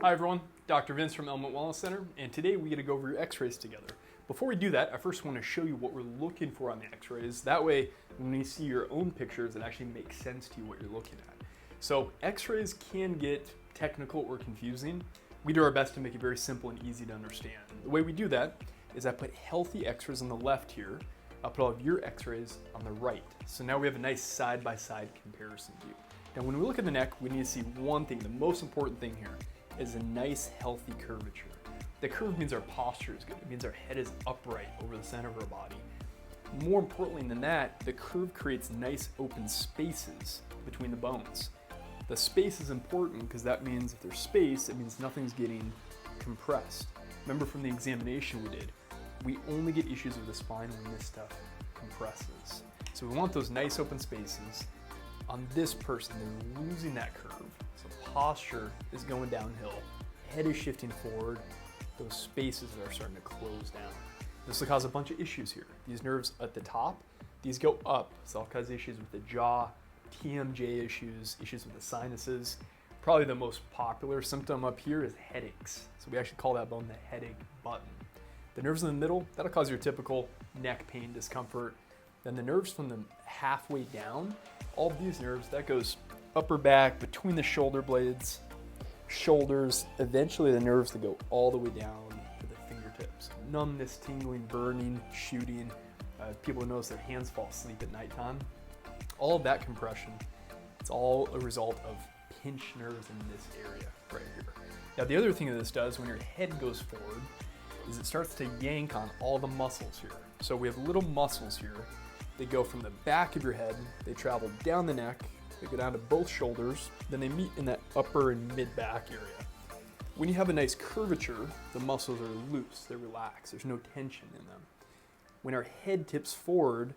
Hi everyone, Dr. Vince from Element Wellness Center, and today we get to go over your x-rays together. Before we do that, I first want to show you what we're looking for on the x-rays. That way, when you see your own pictures, it actually makes sense to you what you're looking at. So x-rays can get technical or confusing. We do our best to make it very simple and easy to understand. The way we do that is I put healthy x-rays on the left here. I'll put all of your x-rays on the right. So now we have a nice side-by-side comparison view. Now when we look at the neck, we need to see one thing, the most important thing here, is a nice healthy curvature. The curve means our posture is good. It means our head is upright over the center of our body. More importantly than that, the curve creates nice open spaces between the bones. The space is important because that means if there's space, it means nothing's getting compressed. Remember from the examination we did, we only get issues with the spine when this stuff compresses. So we want those nice open spaces. On this person, they're losing that curve. So posture is going downhill, head is shifting forward, those spaces are starting to close down. This will cause a bunch of issues here. These nerves at the top, these go up, so that'll cause issues with the jaw, TMJ issues, issues with the sinuses. Probably the most popular symptom up here is headaches. So we actually call that bone the headache button. The nerves in the middle, that'll cause your typical neck pain, discomfort. Then the nerves from the halfway down, all of these nerves, that goes upper back, between the shoulder blades, shoulders, eventually the nerves that go all the way down to the fingertips. Numbness, tingling, burning, shooting. People who notice their hands fall asleep at nighttime. All of that compression, it's all a result of pinched nerves in this area right here. Now the other thing that this does when your head goes forward is it starts to yank on all the muscles here. So we have little muscles here. They go from the back of your head, they travel down the neck, they go down to both shoulders, then they meet in that upper and mid-back area. When you have a nice curvature, the muscles are loose, they're relaxed, there's no tension in them. When our head tips forward,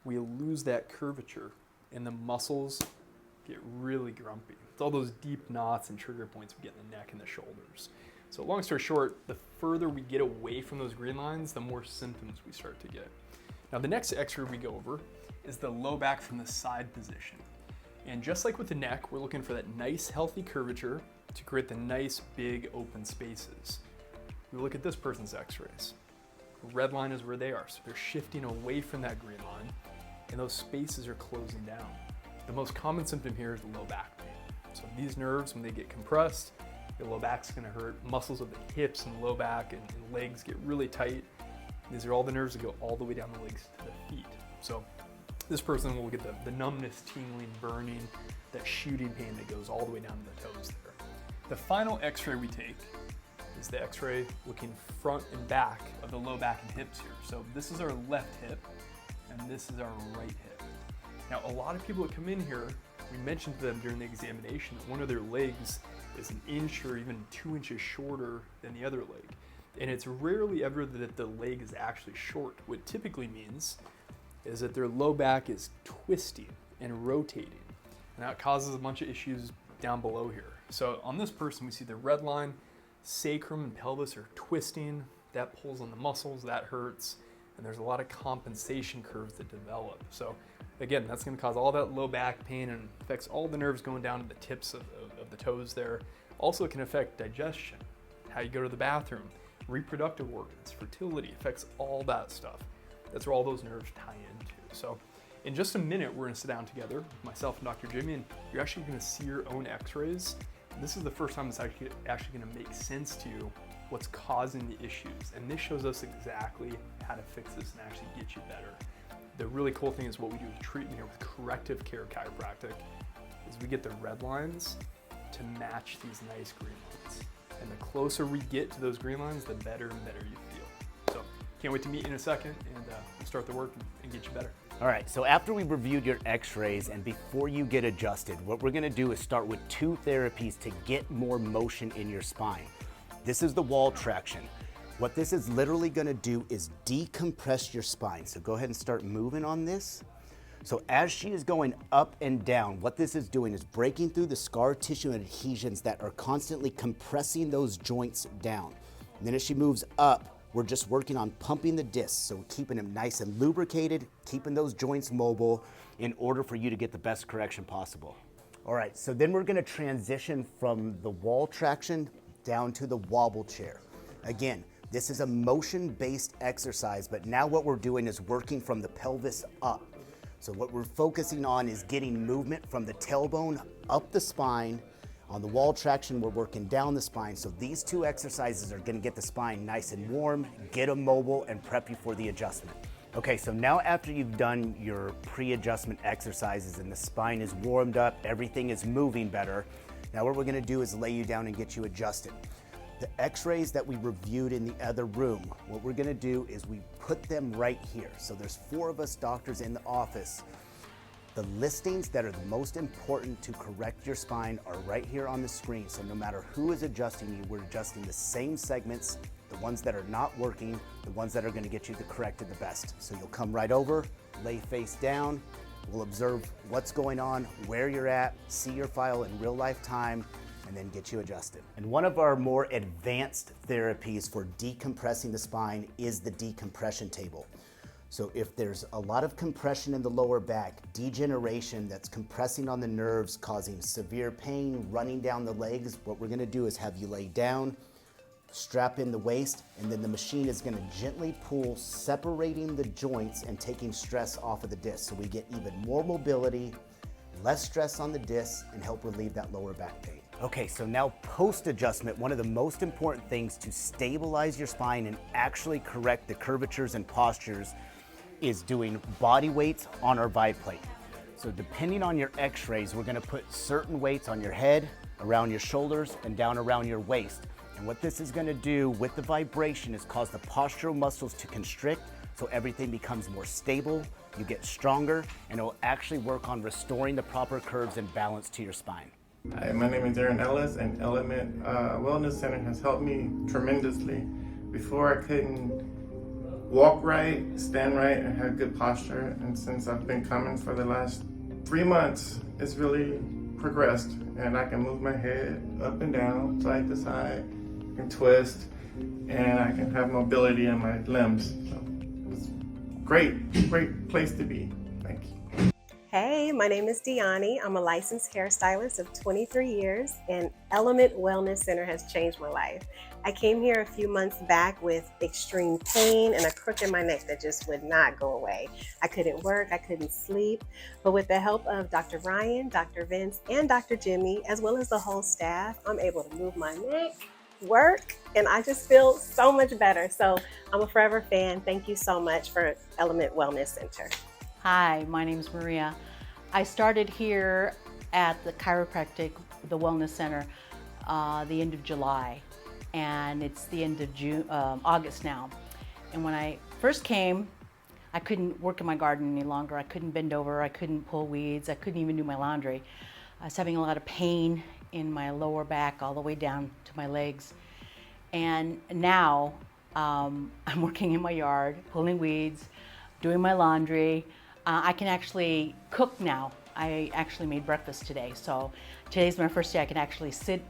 we lose that curvature and the muscles get really grumpy. It's all those deep knots and trigger points we get in the neck and the shoulders. So long story short, the further we get away from those green lines, the more symptoms we start to get. Now the next x-ray we go over is the low back from the side position. And just like with the neck, we're looking for that nice healthy curvature to create the nice big open spaces. We look at this person's x-rays. The red line is where they are, so they're shifting away from that green line and those spaces are closing down. The most common symptom here is low back pain. So these nerves, when they get compressed, your low back's gonna hurt. Muscles of the hips and low back and legs get really tight. These are all the nerves that go all the way down the legs to the feet. So this person will get the numbness, tingling, burning, that shooting pain that goes all the way down to the toes there. The final x-ray we take is the x-ray looking front and back of the low back and hips here. So this is our left hip and this is our right hip. Now a lot of people that come in here, we mentioned to them during the examination that one of their legs is an inch or even 2 inches shorter than the other leg. And it's rarely ever that the leg is actually short. What typically means is that their low back is twisting and rotating. And that causes a bunch of issues down below here. So on this person, we see the red line, sacrum and pelvis are twisting. That pulls on the muscles, that hurts. And there's a lot of compensation curves that develop. So again, that's gonna cause all that low back pain and affects all the nerves going down to the tips of the toes there. Also, it can affect digestion, how you go to the bathroom, reproductive organs, fertility, affects all that stuff. That's where all those nerves tie into. So in just a minute, we're gonna sit down together, myself and Dr. Jimmy, and you're actually gonna see your own x-rays. This is the first time it's actually gonna make sense to you what's causing the issues. And this shows us exactly how to fix this and actually get you better. The really cool thing is what we do with treatment here with corrective care chiropractic is we get the red lines to match these nice green lines. And the closer we get to those green lines, the better and better you feel. So can't wait to meet you in a second and we'll start the work and get you better. All right, so after we reviewed your x-rays and before you get adjusted, what we're gonna do is start with 2 therapies to get more motion in your spine. This is the wall traction. What this is literally gonna do is decompress your spine. So go ahead and start moving on this. So as she is going up and down, what this is doing is breaking through the scar tissue and adhesions that are constantly compressing those joints down. And then as she moves up, we're just working on pumping the discs. So we're keeping them nice and lubricated, keeping those joints mobile in order for you to get the best correction possible. All right, so then we're gonna transition from the wall traction down to the wobble chair. Again, this is a motion-based exercise, but now what we're doing is working from the pelvis up. So what we're focusing on is getting movement from the tailbone up the spine. On the wall traction, we're working down the spine. So these two exercises are gonna get the spine nice and warm, get them mobile, and prep you for the adjustment. Okay, so now after you've done your pre-adjustment exercises and the spine is warmed up, everything is moving better, now what we're gonna do is lay you down and get you adjusted. The x-rays that we reviewed in the other room, what we're gonna do is we put them right here. So there's 4 of us doctors in the office. The listings that are the most important to correct your spine are right here on the screen. So no matter who is adjusting you, we're adjusting the same segments, the ones that are not working, the ones that are gonna get you the corrected the best. So you'll come right over, lay face down, we'll observe what's going on, where you're at, see your file in real life time, and then get you adjusted. And one of our more advanced therapies for decompressing the spine is the decompression table. So if there's a lot of compression in the lower back, degeneration that's compressing on the nerves, causing severe pain, running down the legs, what we're gonna do is have you lay down, strap in the waist, and then the machine is gonna gently pull, separating the joints and taking stress off of the disc. So we get even more mobility, less stress on the disc, and help relieve that lower back pain. Okay, so now post-adjustment, one of the most important things to stabilize your spine and actually correct the curvatures and postures is doing body weights on our vibe plate. So depending on your x-rays, we're gonna put certain weights on your head, around your shoulders, and down around your waist. And what this is gonna do with the vibration is cause the postural muscles to constrict, so everything becomes more stable, you get stronger, and it will actually work on restoring the proper curves and balance to your spine. Hi, my name is Aaron Ellis, and Element Wellness Center has helped me tremendously. Before I couldn't walk right, stand right, and have good posture, and since I've been coming for the last 3 months, it's really progressed, and I can move my head up and down, side to side, I can twist, and I can have mobility in my limbs. So it's great place to be. Thank you. Hey, my name is Deani. I'm a licensed hairstylist of 23 years, and Element Wellness Center has changed my life. I came here a few months back with extreme pain and a crook in my neck that just would not go away. I couldn't work, I couldn't sleep, but with the help of Dr. Ryan, Dr. Vince, and Dr. Jimmy, as well as the whole staff, I'm able to move my neck, work, and I just feel so much better. So I'm a forever fan. Thank you so much for Element Wellness Center. Hi, my name's Maria. I started here at the chiropractic, the Wellness Center, the end of July, and it's the end of August now. And when I first came, I couldn't work in my garden any longer. I couldn't bend over, I couldn't pull weeds, I couldn't even do my laundry. I was having a lot of pain in my lower back all the way down to my legs. And now I'm working in my yard, pulling weeds, doing my laundry. I can actually cook now. I actually made breakfast today. So today's my first day I can actually sit,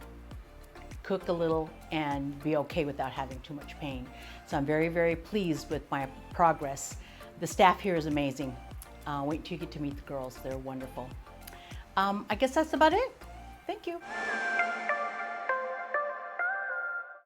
cook a little, and be okay without having too much pain. So I'm very, very pleased with my progress. The staff here is amazing. Wait till you get to meet the girls, they're wonderful. I guess that's about it. Thank you.